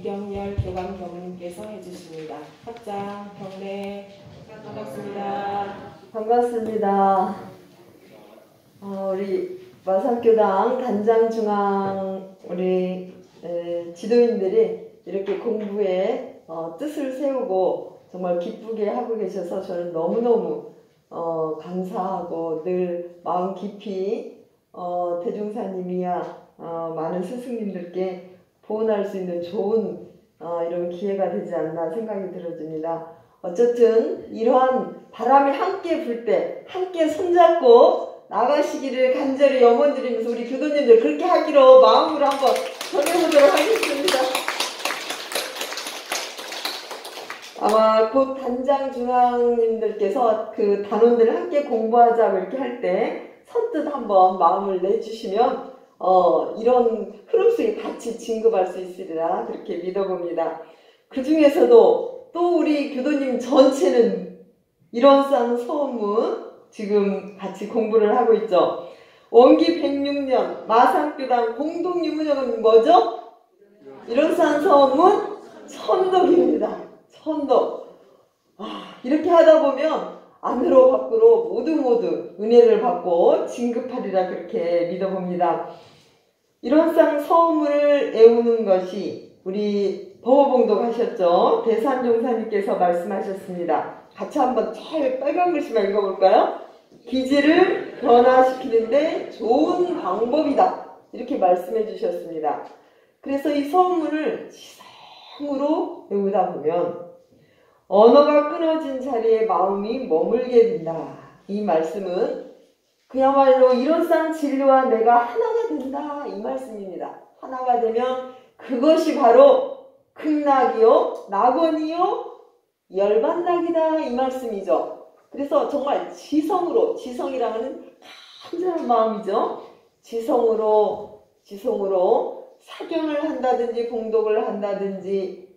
이경렬 교감 교무님께서 해주십니다. 합장 경례 반갑습니다. 반갑습니다. 우리 마산교당 단장중앙 우리 지도인들이 이렇게 공부에 뜻을 세우고 정말 기쁘게 하고 계셔서 저는 너무너무 감사하고 늘 마음 깊이 대종사님이야 많은 스승님들께 보온할 수 있는 좋은 이런 기회가 되지 않나 생각이 들어집니다. 어쨌든 이러한 바람이 함께 불 때 함께 손잡고 나가시기를 간절히 염원드리면서 우리 교도님들 그렇게 하기로 마음으로 한번 전해보도록 하겠습니다. 아마 곧 단장 중앙님들께서 그 단원들 함께 공부하자고 이렇게 할 때 선뜻 한번 마음을 내주시면 이런 흐름 속에 같이 진급할 수 있으리라 그렇게 믿어봅니다. 그 중에서도 또 우리 교도님 전체는 일원상 서문 지금 같이 공부를 하고 있죠. 원기 106년 마산교당 공동유문역은 뭐죠? 일원상 서문 천독입니다. 천독. 이렇게 하다 보면 안으로 밖으로 모두 은혜를 받고 진급하리라 그렇게 믿어봅니다. 일원상 서문을 애우는 것이 우리 법어봉독 하셨죠? 대산종사님께서 말씀하셨습니다. 같이 한번 잘 빨간 글씨만 읽어볼까요? 기질을 변화시키는데 좋은 방법이다. 이렇게 말씀해 주셨습니다. 그래서 이 서문을 지성으로 외우다 보면 언어가 끊어진 자리에 마음이 머물게 된다. 이 말씀은 그야말로 일원상 진리와 내가 하나가 된다. 이 말씀입니다. 하나가 되면 그것이 바로 극락이요, 낙원이요, 열반낙이다. 이 말씀이죠. 그래서 정말 지성으로, 지성이라는 간절한 마음이죠. 지성으로 사경을 한다든지 봉독을 한다든지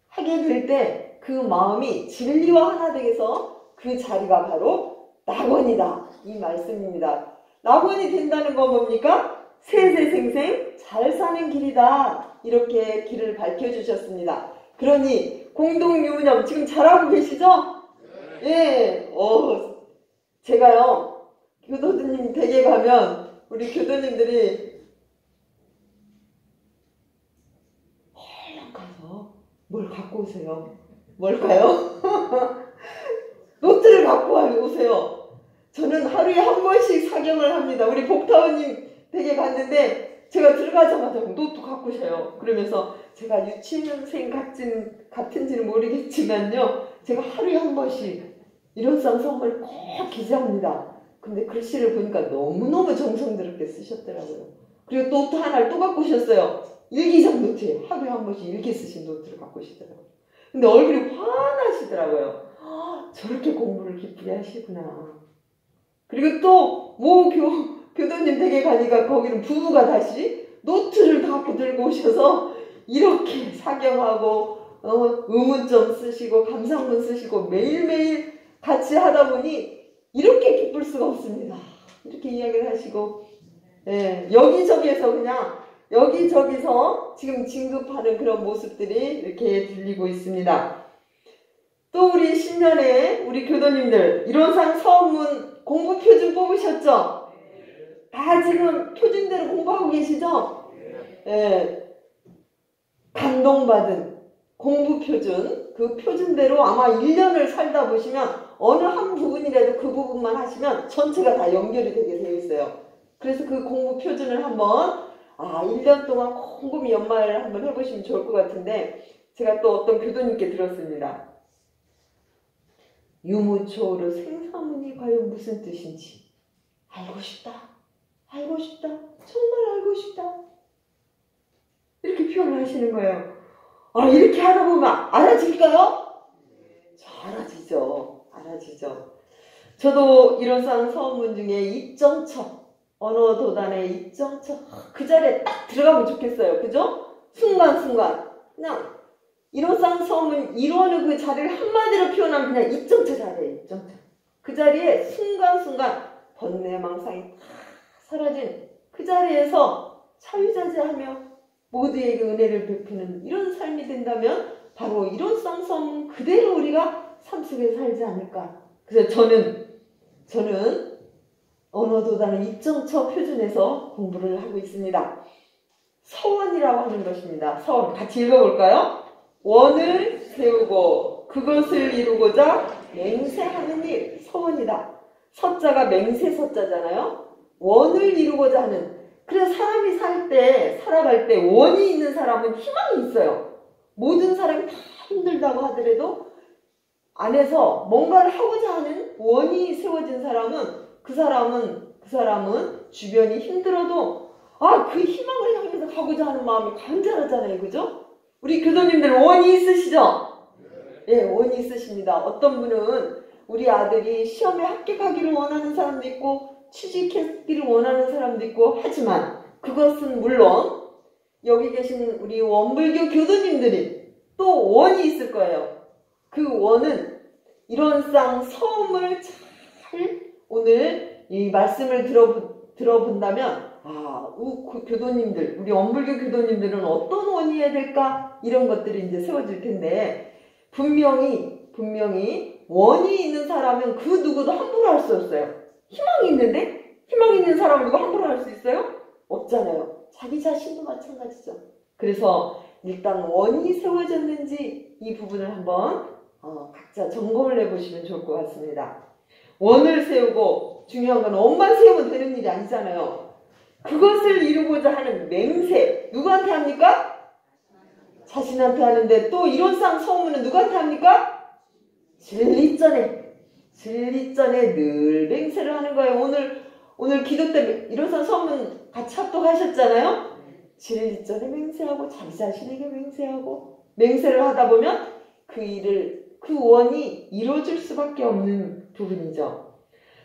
하게 될 때 그 마음이 진리와 하나 되게서 그 자리가 바로 낙원이다. 이 말씀입니다. 낙원이 된다는 건 뭡니까? 세세생생 잘 사는 길이다. 이렇게 길을 밝혀주셨습니다. 그러니 공동유문역 지금 잘하고 계시죠? 예. 제가요 교도님 댁에 가면 우리 교도님들이 얼른 가서 뭘 갖고 오세요. 뭘까요? 노트를 갖고 오세요. 저는 하루에 한 번씩 사경을 합니다. 우리 복타원님 댁에 갔는데 제가 들어가자마자 노트 갖고 오셔요. 그러면서 제가 유치원생 같은지는 모르겠지만요. 제가 하루에 한 번씩 일원상 서문을 꼭 기재합니다. 근데 글씨를 보니까 너무너무 정성스럽게 쓰셨더라고요. 그리고 노트 하나를 또 갖고 오셨어요. 일기장 노트예요. 하루에 한 번씩 일기 쓰신 노트를 갖고 오시더라고요. 근데 얼굴이 환하시더라고요. 저렇게 공부를 기쁘게 하시구나. 그리고 또 교도님 댁에 가니까 거기는 부부가 다시 노트를 갖고 들고 오셔서 이렇게 사경하고 의문점 쓰시고 감상문 쓰시고 매일매일 같이 하다 보니 이렇게 기쁠 수가 없습니다. 이렇게 이야기를 하시고 여기저기서 지금 진급하는 그런 모습들이 이렇게 들리고 있습니다. 또 우리 신년에 우리 교도님들 일원상 서문 공부 표준 뽑으셨죠? 다 지금 표준대로 공부하고 계시죠? 감동받은 공부 표준, 그 표준대로 아마 1년을 살다 보시면 어느 한 부분이라도 그 부분만 하시면 전체가 다 연결이 되게 되어 있어요. 그래서 그 공부 표준을 한번 1년 동안 곰곰이 연말을 한번 해보시면 좋을 것 같은데 제가 또 어떤 교도님께 들었습니다. 유무초로 생사문이 과연 무슨 뜻인지 알고 싶다. 정말 알고 싶다. 이렇게 표현을 하시는 거예요. 이렇게 하다 보면 알아질까요? 알아지죠. 저도 일원상 서문 중에 입정처, 언어도단의 입정처 그 자리에 딱 들어가면 좋겠어요. 그죠? 순간순간 그냥 일원상 서문 일원의 그 자리를 한마디로 표현하면 그냥 입정처 자리예요. 입정처. 그 자리에 순간순간 번뇌망상이 다 사라진 그 자리에서 자유자재하며 모두에게 은혜를 베푸는 이런 삶이 된다면 바로 이런 쌍성 그대로 우리가 삶 속에 살지 않을까. 그래서 저는 언어도단의 입정처 표준에서 공부를 하고 있습니다. 서원이라고 하는 것입니다. 서원 같이 읽어볼까요? 원을 세우고 그것을 이루고자 맹세하는 일, 서원이다. 서자가 맹세 서자잖아요. 원을 이루고자 하는. 그래서 사람이 살아갈 때 원이 있는 사람은 희망이 있어요. 모든 사람이 다 힘들다고 하더라도 안에서 뭔가를 하고자 하는 원이 세워진 사람은 그 사람은 주변이 힘들어도 그 희망을 향해서 가고자 하는 마음이 간절하잖아요. 그죠? 우리 교도님들 원이 있으시죠? 네, 원이 있으십니다. 어떤 분은 우리 아들이 시험에 합격하기를 원하는 사람도 있고 취직하기를 원하는 사람도 있고 하지만 그것은 물론 여기 계신 우리 원불교 교도님들이 또 원이 있을 거예요. 그 원은 이런 쌍서음을 잘 오늘 이 말씀을 들어본다면 교도님들, 우리 원불교 교도님들은 어떤 원이어야 될까? 이런 것들이 이제 세워질 텐데 분명히 원이 있는 사람은 그 누구도 함부로 할 수 없어요. 희망이 있는데? 희망 있는 사람을 누가 함부로 할 수 있어요? 없잖아요. 자기 자신도 마찬가지죠. 그래서 일단 원이 세워졌는지 이 부분을 한번 각자 점검을 해보시면 좋을 것 같습니다. 원을 세우고 중요한 건 원만 세우면 되는 일이 아니잖아요. 그것을 이루고자 하는 맹세 누구한테 합니까? 자신한테 하는데 또 이런 쌍서문은 누구한테 합니까? 진리전에 늘 맹세를 하는 거예요. 오늘 기도 때 이런 쌍서문 같이 합독하셨잖아요. 진리전에 맹세하고 자기 자신에게 맹세하고 맹세를 하다 보면 그 원이 이루어질 수밖에 없는 부분이죠.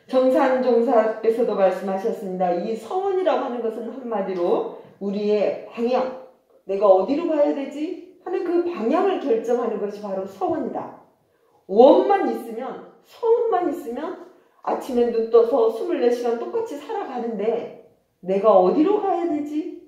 정산종사께서도 말씀하셨습니다. 이 서원이라고 하는 것은 한마디로 우리의 방향, 내가 어디로 가야 되지 하는 그 방향을 결정하는 것이 바로 서원이다. 원만 있으면, 서원만 있으면 아침에 눈 떠서 24시간 똑같이 살아가는데 내가 어디로 가야 되지?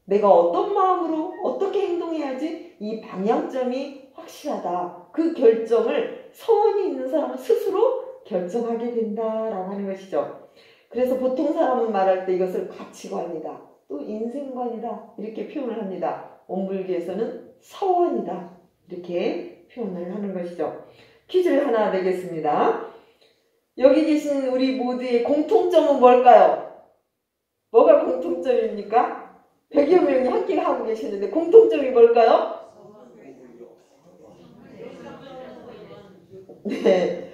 내가 어떤 마음으로 어떻게 행동해야지? 이 방향점이 확실하다. 그 결정을 서원이 있는 사람은 스스로 결정하게 된다라고 하는 것이죠. 그래서 보통 사람은 말할 때 이것을 가치관이다. 또 인생관이다. 이렇게 표현을 합니다. 원불교에서는 서원이다. 이렇게 표현을 하는 것이죠. 퀴즈를 하나 내겠습니다. 여기 계신 우리 모두의 공통점은 뭘까요? 뭐가 공통점입니까? 100여 명이 함께 하고 계시는데 공통점이 뭘까요? 네.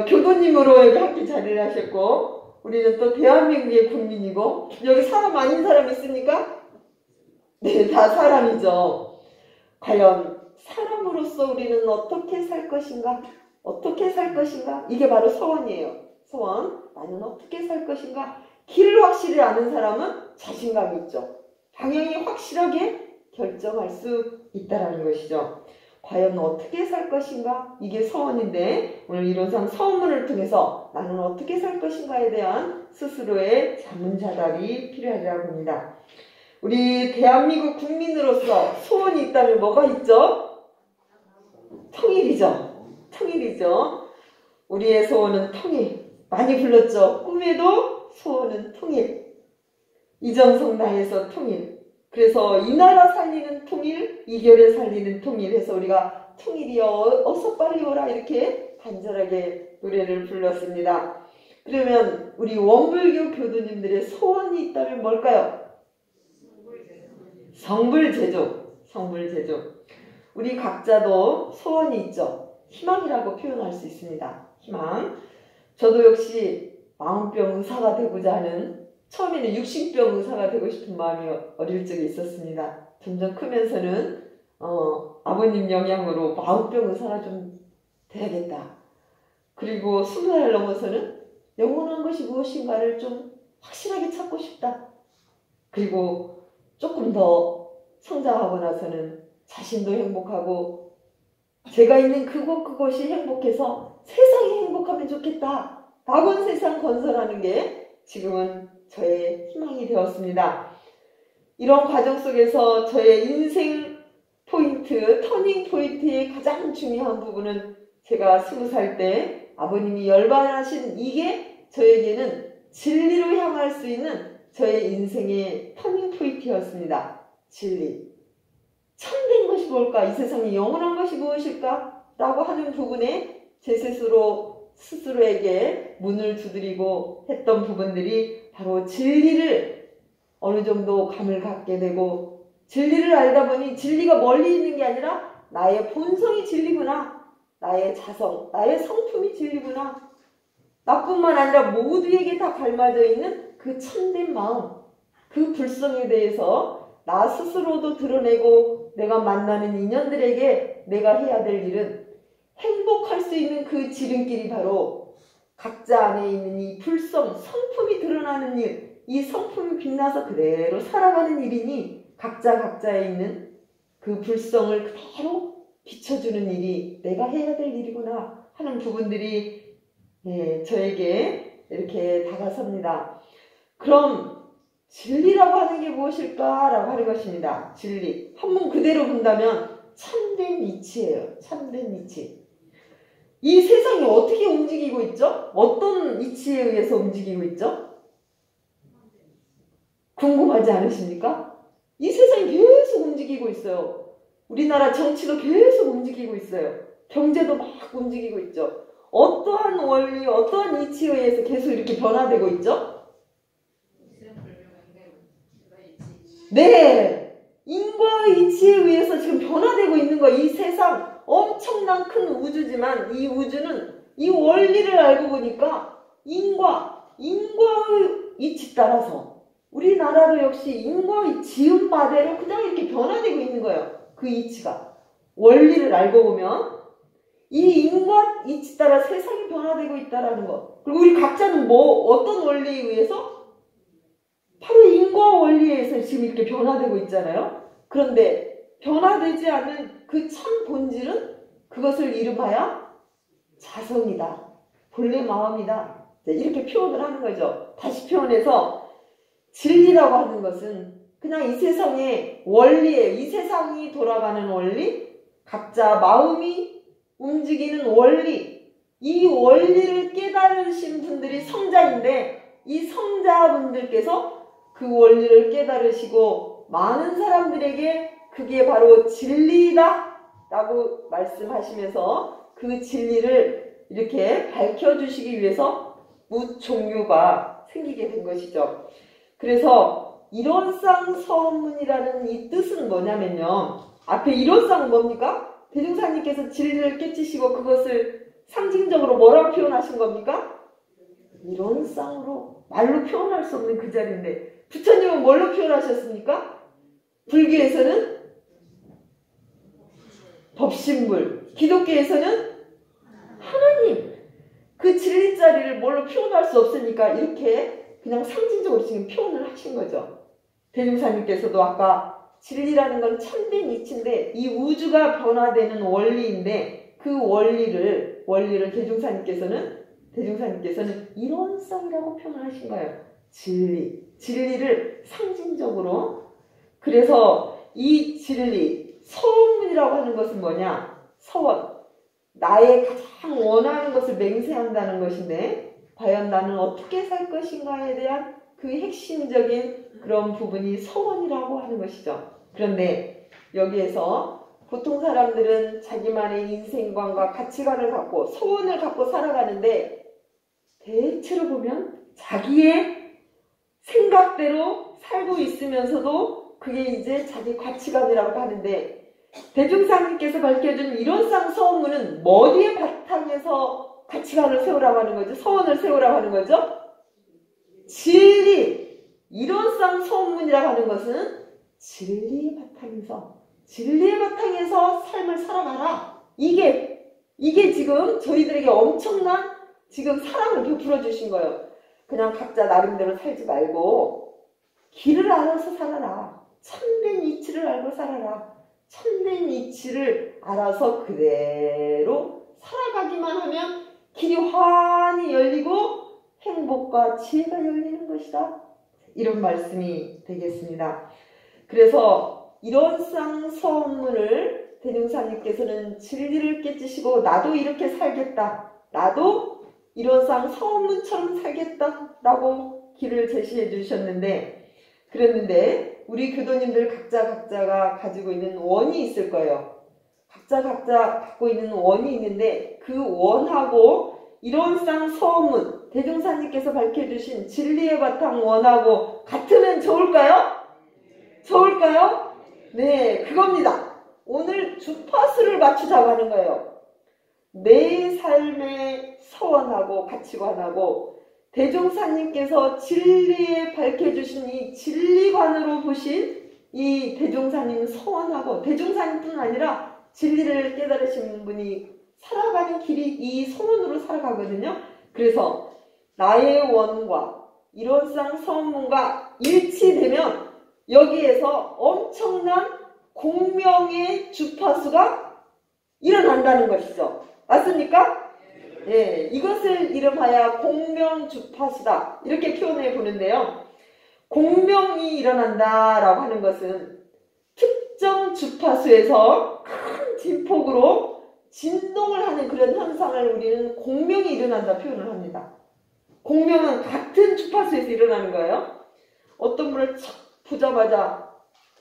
교도님으로 여기 함께 자리를 하셨고 우리는 또 대한민국의 국민이고 여기 사람 아닌 사람 있습니까? 네, 다 사람이죠. 과연 사람으로서 우리는 어떻게 살 것인가? 어떻게 살 것인가? 이게 바로 서원이에요. 서원. 나는 어떻게 살 것인가? 길을 확실히 아는 사람은 자신감이 있죠. 방향이 확실하게 결정할 수 있다는 것이죠. 과연 어떻게 살 것인가? 이게 서원인데 오늘 이론상 서원문을 통해서 나는 어떻게 살 것인가에 대한 스스로의 자문자답이 필요하리라고 봅니다. 우리 대한민국 국민으로서 소원이 있다면 뭐가 있죠? 통일이죠. 우리의 소원은 통일. 많이 불렀죠. 꿈에도 소원은 통일. 이정성 나에서 통일. 그래서 이 나라 살리는 통일, 이 결에 살리는 통일 해서 우리가 통일이여 어서 빨리 오라 이렇게 간절하게 노래를 불렀습니다. 그러면 우리 원불교 교도님들의 소원이 있다면 뭘까요? 성불제조. 우리 각자도 소원이 있죠. 희망이라고 표현할 수 있습니다. 희망. 저도 역시 마음병 의사가 되고자 하는 처음에는 육신병 의사가 되고 싶은 마음이 어릴 적에 있었습니다. 점점 크면서는 아버님 영향으로 마음병 의사가 좀 돼야겠다. 그리고 20살 넘어서는 영원한 것이 무엇인가를 좀 확실하게 찾고 싶다. 그리고 조금 더 성장하고 나서는 자신도 행복하고 제가 있는 그곳이 행복해서 세상이 행복하면 좋겠다. 낙원 세상 건설하는 게 지금은 저의 희망이 되었습니다. 이런 과정 속에서 저의 인생 포인트, 터닝 포인트의 가장 중요한 부분은 제가 20살 때 아버님이 열반하신 이게 저에게는 진리로 향할 수 있는 저의 인생의 터닝 포인트였습니다. 진리. 참된 것이 뭘까? 이 세상에 영원한 것이 무엇일까? 라고 하는 부분에 제 스스로에게 문을 두드리고 했던 부분들이 바로 진리를 어느 정도 감을 갖게 되고, 진리를 알다 보니 진리가 멀리 있는 게 아니라 나의 본성이 진리구나. 나의 자성, 나의 성품이 진리구나. 나뿐만 아니라 모두에게 다 갈맞아 있는 그 참된 마음, 그 불성에 대해서 나 스스로도 드러내고 내가 만나는 인연들에게 내가 해야 될 일은 행복할 수 있는 그 지름길이 바로 각자 안에 있는 이 불성, 성품이 드러나는 일, 이 성품이 빛나서 그대로 살아가는 일이니 각자에 있는 그 불성을 그대로 비춰주는 일이 내가 해야 될 일이구나 하는 부분들이 저에게 이렇게 다가섭니다. 그럼 진리라고 하는 게 무엇일까라고 하는 것입니다. 진리. 한문 그대로 본다면 참된 이치예요. 참된 이치. 이 세상이 어떻게 움직이고 있죠? 어떤 이치에 의해서 움직이고 있죠? 궁금하지 않으십니까? 이 세상이 계속 움직이고 있어요. 우리나라 정치도 계속 움직이고 있어요. 경제도 막 움직이고 있죠. 어떠한 원리, 어떠한 이치에 의해서 계속 이렇게 변화되고 있죠? 네! 인과의 이치에 의해서 지금 변화되고 있는 거예요. 이 세상 엄청난 큰 우주지만 이 우주는 이 원리를 알고 보니까 인과의 이치 따라서 우리나라도 역시 인과의 지음 바대로 그냥 이렇게 변화되고 있는 거예요. 그 이치가. 원리를 알고 보면 이 인과 이치 따라 세상이 변화되고 있다는 거. 그리고 우리 각자는 어떤 원리에 의해서? 바로 인과 원리에 의해서 지금 이렇게 변화되고 있잖아요. 그런데 변화되지 않는 그 참 본질은 그것을 이름하여 자성이다. 본래 마음이다. 이렇게 표현을 하는 거죠. 다시 표현해서 진리라고 하는 것은 그냥 이 세상의 원리예요. 이 세상이 돌아가는 원리, 각자 마음이 움직이는 원리, 이 원리를 깨달으신 분들이 성자인데 이 성자분들께서 그 원리를 깨달으시고 많은 사람들에게 그게 바로 진리다 라고 말씀하시면서 그 진리를 이렇게 밝혀주시기 위해서 무종유가 생기게 된 것이죠. 그래서 일원상서문이라는 이 뜻은 뭐냐면요. 앞에 일원상은 뭡니까? 대종사님께서 진리를 깨치시고 그것을 상징적으로 뭐라고 표현하신 겁니까? 일원상으로 말로 표현할 수 없는 그 자리인데 부처님은 뭘로 표현하셨습니까? 불교에서는 법신불, 기독교에서는 하나님. 그 진리 자리를 뭘로 표현할 수 없으니까 이렇게 그냥 상징적으로 지금 표현을 하신 거죠. 대종사님께서도 아까 진리라는 건 참된 이치인데 이 우주가 변화되는 원리인데 그 원리를 대종사님께서는 일원성이라고 표현하신 거예요. 진리를 상징적으로. 그래서 이 진리, 서원문이라고 하는 것은 뭐냐? 서원. 나의 가장 원하는 것을 맹세한다는 것인데 과연 나는 어떻게 살 것인가에 대한 그 핵심적인 그런 부분이 서원이라고 하는 것이죠. 그런데 여기에서 보통 사람들은 자기만의 인생관과 가치관을 갖고 서원을 갖고 살아가는데 대체로 보면 자기의 생각대로 살고 있으면서도 그게 이제 자기 가치관이라고 하는데 대종사님께서 밝혀준 일원상 서원문은 어디에 바탕에서 가치관을 세우라고 하는 거죠? 서원을 세우라고 하는 거죠? 진리! 일원상 서원문이라고 하는 것은 진리의 바탕에서 삶을 살아가라. 이게 지금 저희들에게 엄청난 지금 사랑을 베풀어 주신 거예요. 그냥 각자 나름대로 살지 말고 길을 알아서 살아라. 참된 이치를 알고 살아라. 참된 이치를 알아서 그대로 살아가기만 하면 길이 환히 열리고 행복과 지혜가 열리는 것이다. 이런 말씀이 되겠습니다. 그래서 이런 쌍서문을 대종사님께서는 진리를 깨뜨시고 나도 이렇게 살겠다. 나도 이런 쌍서문처럼 살겠다라고 길을 제시해 주셨는데 그랬는데 우리 교도님들 각자가 가지고 있는 원이 있을 거예요. 각자 갖고 있는 원이 있는데 그 원하고 이런 쌍서문 대종사님께서 밝혀주신 진리의 바탕 원하고 같으면 좋을까요? 좋을까요? 네, 그겁니다. 오늘 주파수를 맞추자고 하는 거예요. 내 삶의 서원하고 가치관하고 대종사님께서 진리에 밝혀주신 이 진리관으로 보신 이 대종사님 서원하고 대종사님뿐 아니라 진리를 깨달으신 분이 살아가는 길이 이 서원으로 살아가거든요. 그래서 나의 원과 이런 쌍서문과 일치되면 여기에서 엄청난 공명의 주파수가 일어난다는 것이죠. 맞습니까? 예, 이것을 이름하여 공명주파수다 이렇게 표현해 보는데요. 공명이 일어난다라고 하는 것은 특정 주파수에서 큰 진폭으로 진동을 하는 그런 현상을 우리는 공명이 일어난다 표현을 합니다. 공명은 같은 주파수에서 일어나는 거예요. 어떤 분을 척 보자마자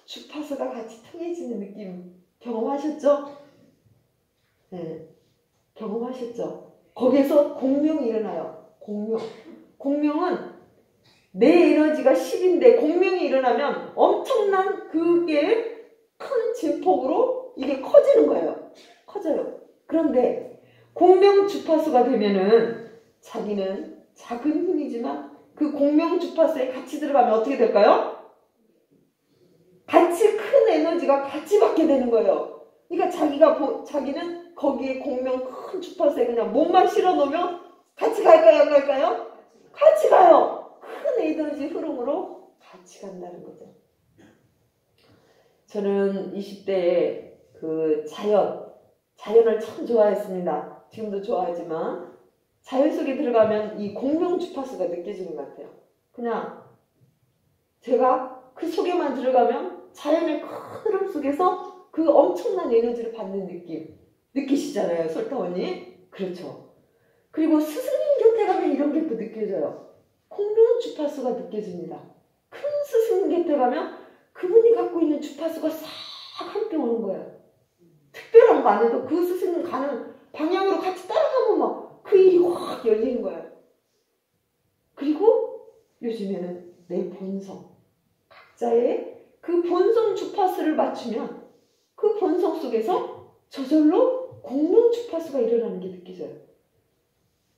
주파수가 같이 통해지는 느낌 경험하셨죠? 네, 경험하셨죠? 거기에서 공명이 일어나요. 공명은 내 에너지가 10인데 공명이 일어나면 엄청난 그게 큰 진폭으로 이게 커지는 거예요. 커져요. 그런데 공명 주파수가 되면은 자기는 작은 힘이지만 그 공명 주파수에 같이 들어가면 어떻게 될까요? 같이 큰 에너지가 같이 받게 되는 거예요. 그러니까 자기는 거기에 공명 큰 주파수에 그냥 몸만 실어 놓으면 같이 갈까요? 안 갈까요? 같이 가요. 큰 에너지 흐름으로 같이 간다는 거죠. 저는 20대에 그 자연을 참 좋아했습니다. 지금도 좋아하지만 자연 속에 들어가면 이 공명 주파수가 느껴지는 것 같아요. 그냥 제가 그 속에만 들어가면 자연의 큰 흐름 속에서 그 엄청난 에너지를 받는 느낌 느끼시잖아요, 솔타원님? 그렇죠. 그리고 스승님 곁에 가면 이런 게 또 느껴져요. 공명 주파수가 느껴집니다. 큰 스승님 곁에 가면 그분이 갖고 있는 주파수가 싹 함께 오는 거예요. 특별한 거 안 해도 그 스승님 가는 방향으로 같이 따라가면 막 그 일이 확 열리는 거예요. 그리고 요즘에는 내 본성, 각자의 그 본성 주파수를 맞추면 그 본성 속에서 저절로 공명 주파수가 일어나는 게 느껴져요.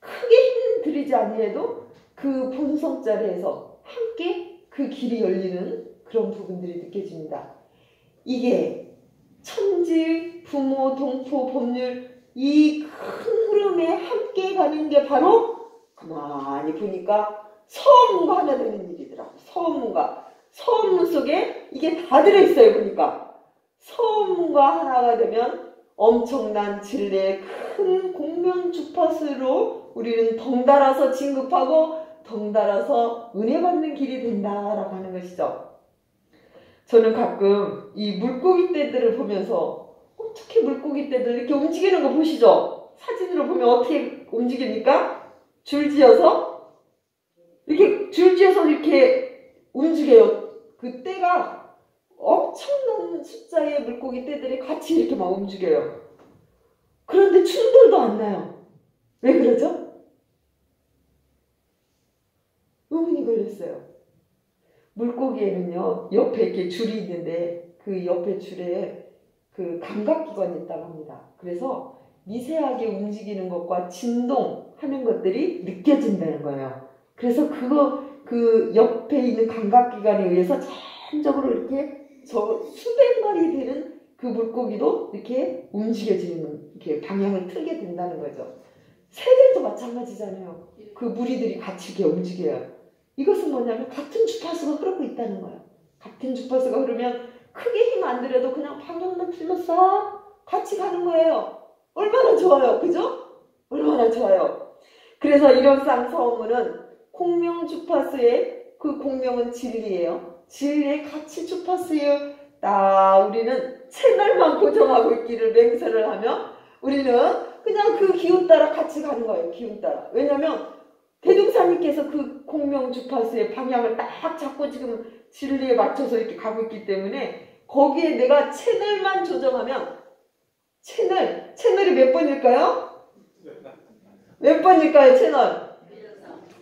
크게 힘 들이지 아니해도 그 본성 자리에서 함께 그 길이 열리는 그런 부분들이 느껴집니다. 이게 천지, 부모, 동포, 법률 이 큰 흐름에 함께 가는 게 바로 가만히 보니까 서문과 하나 되는 일이더라고요. 서문 속에 이게 다 들어있어요. 보니까 서문과 하나가 되면 엄청난 진리의 큰 공명 주파수로 우리는 덩달아서 진급하고 덩달아서 은혜 받는 길이 된다라고 하는 것이죠. 저는 가끔 이 물고기 떼들을 보면서 어떻게 물고기 떼들 이렇게 움직이는 거 보시죠? 사진으로 보면 어떻게 움직입니까? 줄지어서 이렇게 움직여요. 그 떼가 엄청난 숫자의 물고기 떼들이 같이 이렇게 막 움직여요. 그런데 충돌도 안 나요. 왜 그러죠? 의문이 걸렸어요. 물고기에는요, 옆에 이렇게 줄이 있는데 그 옆에 줄에 그 감각기관이 있다고 합니다. 그래서 미세하게 움직이는 것과 진동하는 것들이 느껴진다는 거예요. 그래서 그 옆에 있는 감각기관에 의해서 전적으로 이렇게 수백 마리 되는 그 물고기도 이렇게 움직여지는, 이렇게 방향을 틀게 된다는 거죠. 새들도 마찬가지잖아요. 그 무리들이 같이 이렇게 움직여요. 이것은 뭐냐면 같은 주파수가 흐르고 있다는 거예요. 같은 주파수가 흐르면 크게 힘 안 들여도 그냥 방향만 틀렸어 같이 가는 거예요. 얼마나 좋아요. 그죠? 얼마나 좋아요. 그래서 이런 쌍서문은 공명 주파수의 그 공명은 진리예요. 진리의 가치 주파수에 딱 우리는 채널만 고정하고 있기를 맹세를 하며 우리는 그냥 그 기운 따라 같이 가는 거예요. 기운 따라. 왜냐하면 대종사님께서 그 공명 주파수의 방향을 딱 잡고 지금 진리에 맞춰서 이렇게 가고 있기 때문에 거기에 내가 채널만 조정하면 채널이 몇 번일까요? 몇 번일까요? 채널.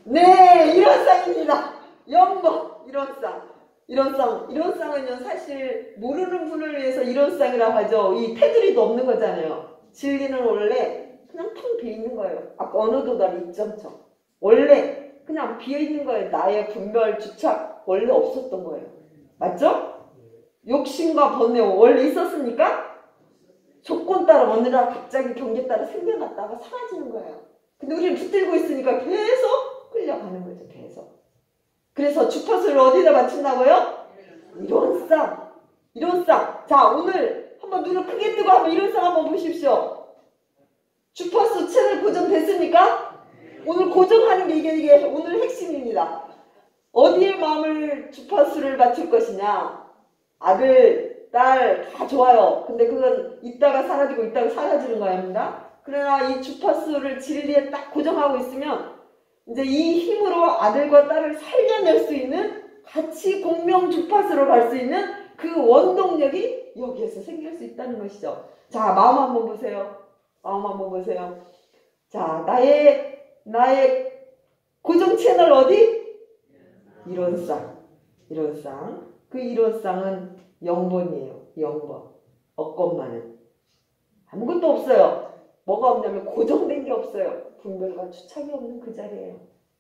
네, 일원쌍입니다. 0번 일원쌍은요 사실 모르는 분을 위해서 일원쌍이라고 하죠. 이 테두리도 없는 거잖아요. 진리는 원래 그냥 텅 비어있는 거예요. 아까 어느 도달 입점처럼 원래 그냥 비어있는 거예요. 나의 분별 주착 원래 없었던 거예요. 맞죠? 욕심과 번뇌 원래 있었습니까? 조건 따라 어느 날 갑자기 경계 따라 생겨났다가 사라지는 거예요. 근데 우리는 붙들고 있으니까 계속 끌려가는 거죠. 계속. 그래서 주파수를 어디다 맞춘다고요? 이론상. 자, 오늘 한번 눈을 크게 뜨고 한번 이론상 한번 보십시오. 주파수 채널 고정됐습니까? 오늘 고정하는 게 이게 오늘 핵심입니다. 어디에 마음을 주파수를 맞출 것이냐? 아들, 딸 다 좋아요. 근데 그건 있다가 사라지고 있다가 사라지는 거입니다. 그러나 이 주파수를 진리에 딱 고정하고 있으면 이제 이 힘으로 아들과 딸을 살려낼 수 있는 같이 공명 주파수로 갈 수 있는 그 원동력이 여기에서 생길 수 있다는 것이죠. 자, 마음 한번 보세요. 자, 나의 고정 채널 어디? 이론상. 그 이론상은 0번이에요. 0번. 없건만은. 아무것도 없어요. 뭐가 없냐면 고정된 게 없어요. 분별과 주착이 없는 그 자리예요.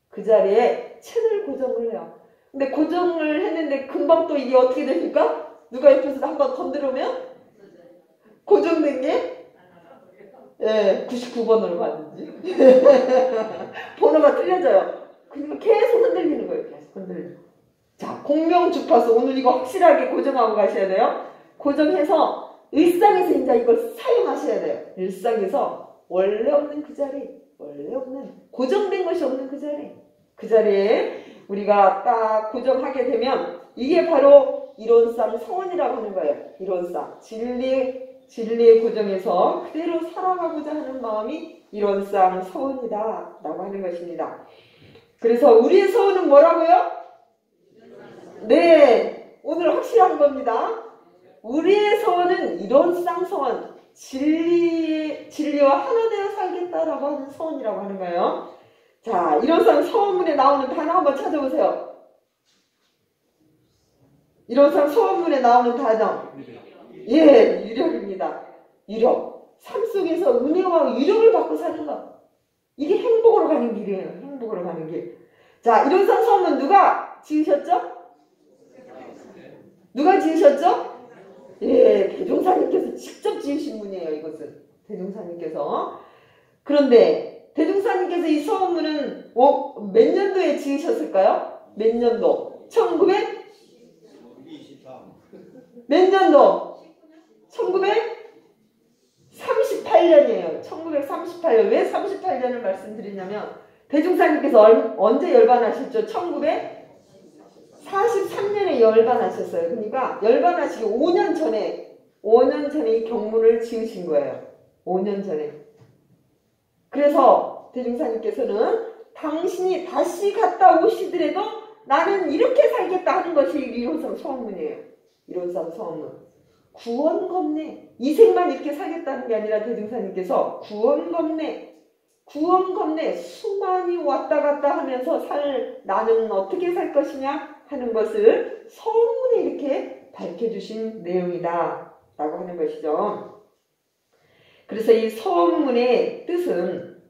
그 자리에 채널 고정을 해요. 근데 고정을 했는데 금방 또 이게 어떻게 됩니까? 누가 옆에서 한번 건드리면 고정된 게 99번으로 가든지 번호가 틀려져요. 그러니까 계속 흔들리는 거예요. 계속 흔들리고. 자, 공명 주파수 오늘 이거 확실하게 고정하고 가셔야 돼요. 고정해서 일상에서 이제 이걸 사용하셔야 돼요. 일상에서 원래 없는 그 자리, 원래 없는 고정된 것이 없는 그 자리에 우리가 딱 고정하게 되면 이게 바로 이론상 성원이라고 하는 거예요. 이론상 진리의 고정에서 그대로 살아가고자 하는 마음이 이론상 서원이다 라고 하는 것입니다. 그래서 우리의 서원은 뭐라고요? 네, 오늘 확실한 겁니다. 우리의 서원은 이론상 서원, 진리와 하나 되어 살겠다라고 하는 서원이라고 하는 거예요. 자, 이론상 서원문에 나오는 단어 한번 찾아보세요. 이론상 서원문에 나오는 단어. 예, 유력입니다. 유력. 삶 속에서 은혜와 유력을 받고 사는 것. 이게 행복으로 가는 길이에요. 행복으로 가는 길. 자, 이론상 서원문 누가 지으셨죠? 누가 지으셨죠? 예, 대종사님께서 직접 지으신 분이에요. 이것은 대종사님께서. 그런데 대종사님께서 이 서원문은 몇 년도에 지으셨을까요? 몇 년도? 몇 년도? 1938년이에요. 1938년. 왜 38년을 말씀드리냐면 대종사님께서 언제 열반하셨죠? 1943년에 열반하셨어요. 그러니까 열반하시기 5년 전에 이 경문을 지으신 거예요. 5년 전에. 그래서 대종사님께서는 당신이 다시 갔다 오시더라도 나는 이렇게 살겠다 하는 것이 이론상 서원문이에요. 이론상 서원문. 구원검내. 이 생만 이렇게 살겠다는 게 아니라 대종사님께서 구원검내 수많이 왔다 갔다 하면서 나는 어떻게 살 것이냐 하는 것을 서문에 이렇게 밝혀주신 내용이다 라고 하는 것이죠. 그래서 이 서문의 뜻은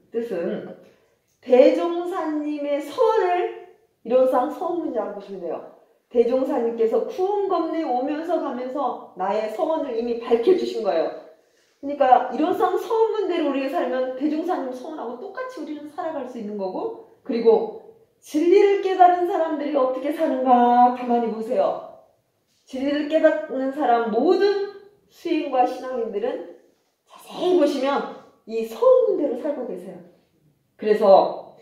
대종사님의 서원을 이론상 서문이라고 보시면 돼요. 대종사님께서 구원검내에 오면서 가면서 나의 서원을 이미 밝혀주신 거예요. 그러니까 이론상 서문대로 우리가 살면 대종사님 서원하고 똑같이 우리는 살아갈 수 있는 거고, 그리고 진리를 깨달은 사람들이 어떻게 사는가 가만히 보세요. 진리를 깨닫는 사람 모든 수행과 신앙인들은 자세히 보시면 이 서문대로 살고 계세요. 그래서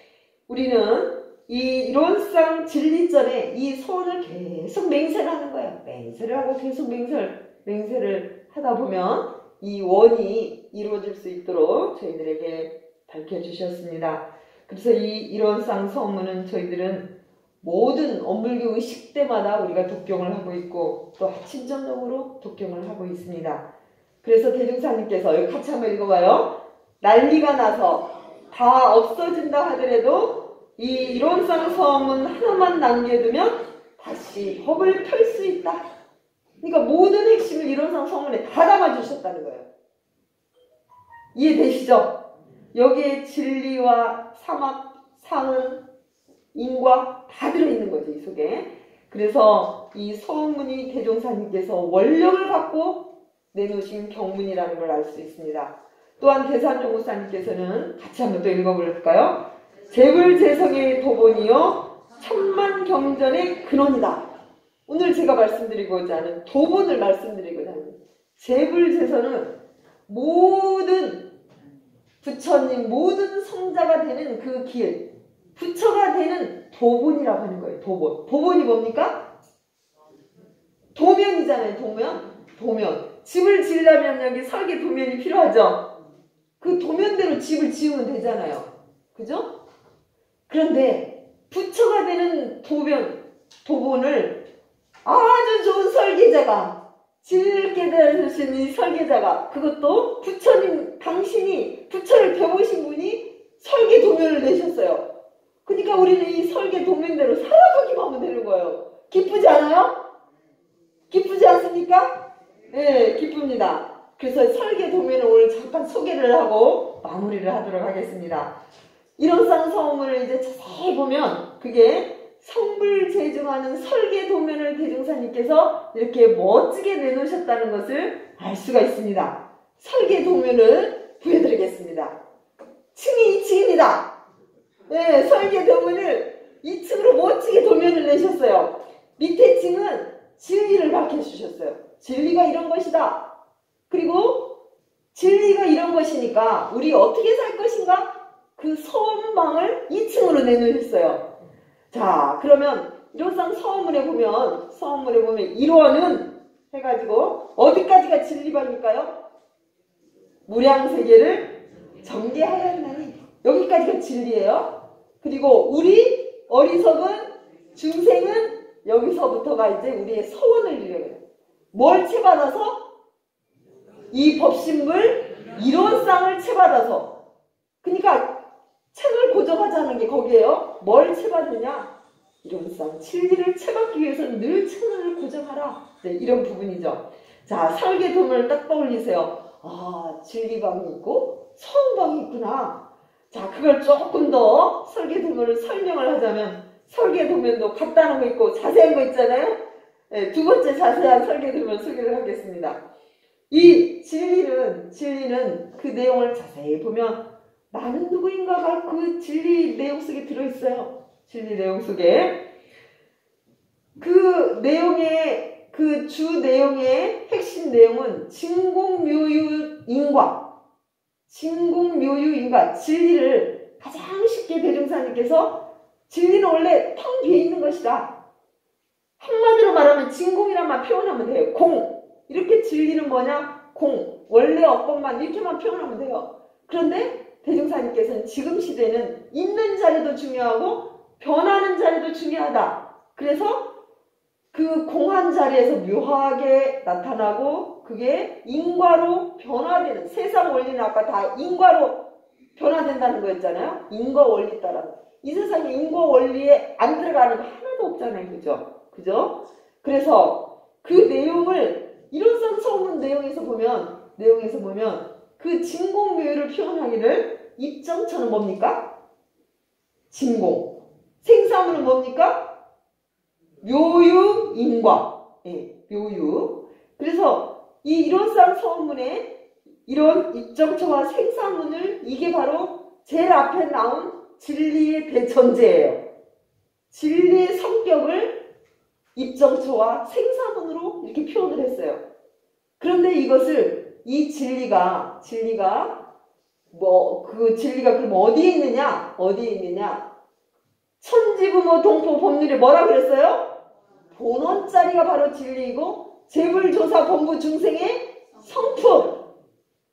우리는 이 이론상 진리전에 이 소원을 계속 맹세를 하는 거예요. 맹세를 하고 계속 맹세를 하다 보면 이 원이 이루어질 수 있도록 저희들에게 밝혀주셨습니다. 그래서 이 이론상 소원문은 저희들은 모든 엄불교 의식 때마다 우리가 독경을 하고 있고 또 아침점령으로 독경을 하고 있습니다. 그래서 대중사님께서 여기 같이 한번 읽어봐요. 난리가 나서 다 없어진다 하더라도 이 이론상 소원문 하나만 남겨두면 다시 법을 펼 수 있다. 그러니까 모든 핵심을 이론상 소원문에 다 담아주셨다는 거예요. 이해되시죠? 여기에 진리와 사막, 상은, 인과 다 들어있는 거죠, 이 속에. 그래서 이 소원문이 대종사님께서 원력을 갖고 내놓으신 경문이라는 걸 알 수 있습니다. 또한 대산종무사님께서는 같이 한번 또 읽어볼까요? 재불재성의 도본이요 천만경전의 근원이다. 오늘 제가 말씀드리고자 하는 도본을 말씀드리고자 하는 재불재성은 모든 부처님, 모든 성자가 되는 그 길, 부처가 되는 도본이라고 하는 거예요. 도본. 도본이 뭡니까? 도면이잖아요. 도면. 집을 지으려면 여기 설계 도면이 필요하죠. 그 도면대로 집을 지으면 되잖아요. 그죠? 그런데 부처가 되는 도본을 아주 좋은 설계자가, 질게 되신 이 설계자가, 그것도 부처님, 당신이 부처를 배우신 분이 설계 도면을 내셨어요. 그러니까 우리는 이 설계 도면대로 살아가기만 하면 되는 거예요. 기쁘지 않아요? 기쁘지 않습니까? 네, 기쁩니다. 그래서 설계 도면을 오늘 잠깐 소개를 하고 마무리를 하도록 하겠습니다. 이론상 소원문을 이제 자세히 보면 그게 성불재중하는 설계 도면을 대중사님께서 이렇게 멋지게 내놓으셨다는 것을 알 수가 있습니다. 설계 도면을 보여드리겠습니다. 층이 2층입니다. 네, 설계 도면을 2층으로 멋지게 도면을 내셨어요. 밑에 층은 진리를 밝혀주셨어요. 진리가 이런 것이다. 그리고 진리가 이런 것이니까 우리 어떻게 살 것인가? 그 소원방을 2층으로 내놓으셨어요. 자, 그러면 이론상 서원문에 보면 1원은 해가지고 어디까지가 진리방일까요? 무량세계를 정계하였나니 여기까지가 진리예요. 그리고 우리 어리석은 중생은 여기서부터가 이제 우리의 서원을 이루어요. 뭘 채받아서? 이 법신물 이론상을 채받아서. 그러니까 책을 고정하자는 게 거기에요. 뭘 채받느냐? 이론상 진리를 채받기 위해서는 늘 채널을 고정하라. 네, 이런 부분이죠. 자, 설계 도면을 딱 떠올리세요. 아, 진리방이 있고 서원방이 있구나. 자, 그걸 조금 더 설계 도면을 설명을 하자면 설계 도면도 간단한 거 있고 자세한 거 있잖아요. 네, 두 번째 자세한 설계 도면 소개를 하겠습니다. 이 진리는 그 내용을 자세히 보면 나는 누구인가가 그 진리 내용 속에 들어있어요. 진리 내용 속에. 그 내용의, 그 주 내용의 핵심 내용은 진공묘유인과 진리를 가장 쉽게 대중사님께서 진리는 원래 텅 비어 있는 것이다. 한마디로 말하면 진공이란만 표현하면 돼요. 공. 이렇게 진리는 뭐냐? 공. 원래 없건만 이렇게만 표현하면 돼요. 그런데 대중사님께서는 지금 시대는 있는 자리도 중요하고 변하는 자리도 중요하다. 그래서 그 공한 자리에서 묘하게 나타나고 그게 인과로 변화되는, 세상 원리는 아까 다 인과로 변화된다는 거였잖아요. 인과 원리 따라. 이 세상에 인과 원리에 안 들어가는 거 하나도 없잖아요. 그죠? 그래서 그 내용을 이론상 소문 내용에서 보면 그 진공묘유를 표현하기를 입정처는 뭡니까? 진공. 생사문은 뭡니까? 묘유인과. 예, 묘유. 그래서 이 이론상 소문에 이런 입정처와 생사문을 이게 바로 제일 앞에 나온 진리의 대전제예요. 진리의 성격을 입정처와 생사문으로 이렇게 표현을 했어요. 그런데 이것을 이 진리가 그럼 어디에 있느냐? 천지부모 동포 법률에 뭐라 그랬어요? 본원짜리가 바로 진리이고 재불조사본부 중생의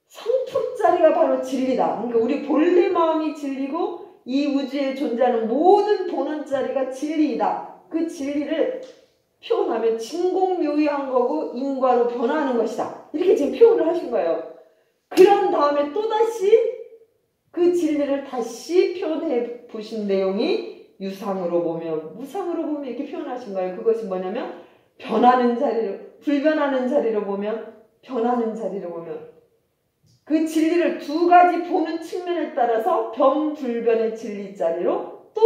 성품짜리가 바로 진리다. 그러니까 우리 본래 마음이 진리고 이 우주에 존재하는 모든 본원짜리가 진리이다. 그 진리를 표현하면 진공묘유한 거고 인과로 변화하는 것이다. 이렇게 지금 표현을 하신 거예요. 그런 다음에 또다시 그 진리를 다시 표현해 보신 내용이 유상으로 보면 무상으로 보면 이렇게 표현하신 거예요. 그것이 뭐냐면 변하는 자리로, 불변하는 자리로 보면, 변하는 자리로 보면, 그 진리를 두 가지 보는 측면에 따라서 변불변의 진리 자리로 또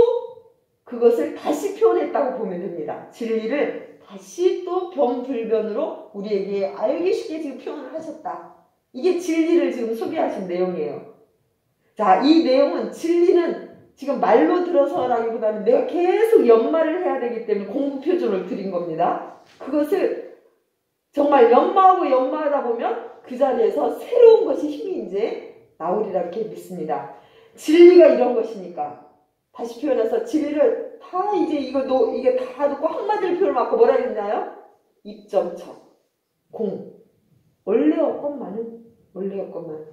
그것을 다시 표현했다고 보면 됩니다. 진리를 다시 또 변불변으로 우리에게 알기 쉽게 지금 표현을 하셨다. 이게 진리를 지금 소개하신 내용이에요. 자, 이 내용은 진리는 지금 말로 들어서라기보다는 내가 계속 연마를 해야 되기 때문에 공부 표준을 드린 겁니다. 그것을 정말 연마하고 연마하다 보면 그 자리에서 새로운 것이 힘이 이제 나오리라 이렇게 믿습니다. 진리가 이런 것이니까 다시 표현해서 진리를 다 이제 이게 다 듣고 한마디를 표현을 맞고 뭐라 그랬나요? 입점처 공 원래의 것만은 원래의 것만.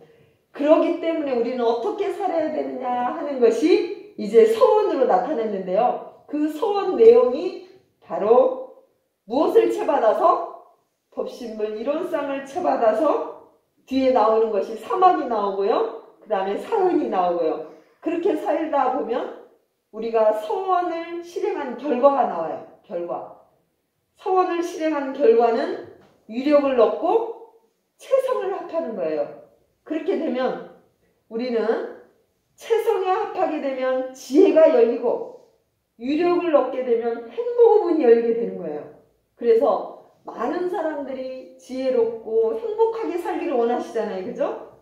그러기 때문에 우리는 어떻게 살아야 되느냐 하는 것이 이제 서원으로 나타냈는데요. 그 서원 내용이 바로 무엇을 채받아서 법신문 이론상을 채받아서 뒤에 나오는 것이 사막이 나오고요. 그 다음에 사은이 나오고요. 그렇게 살다 보면 우리가 서원을 실행한 결과가 나와요. 결과. 서원을 실행한 결과는 유력을 얻고 체성을 합하는 거예요. 그렇게 되면 우리는 체성에 합하게 되면 지혜가 열리고 유력을 얻게 되면 행복의 문이 열리게 되는 거예요. 그래서 많은 사람들이 지혜롭고 행복하게 살기를 원하시잖아요. 그죠?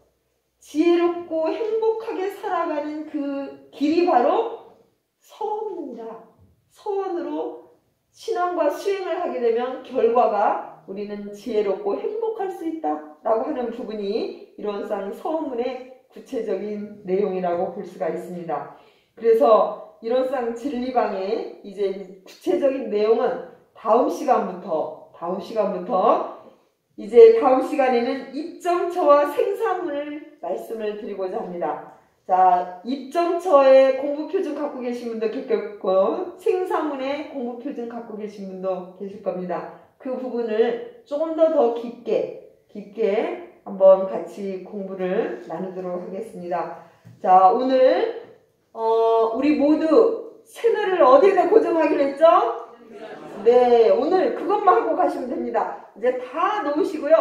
지혜롭고 행복하게 살아가는 그 길이 바로 서원입니다. 서원으로 신앙과 수행을 하게 되면 결과가 우리는 지혜롭고 행복할 수 있다라고 하는 부분이 이론상 서원문의 구체적인 내용이라고 볼 수가 있습니다. 그래서 이론상 진리방의 이제 구체적인 내용은 다음 시간부터 이제 다음 시간에는 입점처와 생사문을 말씀을 드리고자 합니다. 자, 입점처의 공부표준 갖고 계신 분도 계셨고 생사문의 공부표준 갖고 계신 분도 계실 겁니다. 그 부분을 조금 더 깊게 한번 같이 공부를 나누도록 하겠습니다. 자, 오늘 우리 모두 채널을 어디에다 고정하기로 했죠? 네, 오늘 그것만 하고 가시면 됩니다. 이제 다 놓으시고요.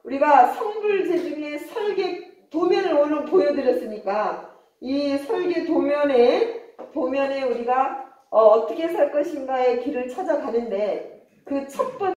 우리가 성불제 중에 설계 도면을 오늘 보여드렸으니까 이 설계 도면에 우리가 어떻게 살 것인가의 길을 찾아가는데 그 첫 번째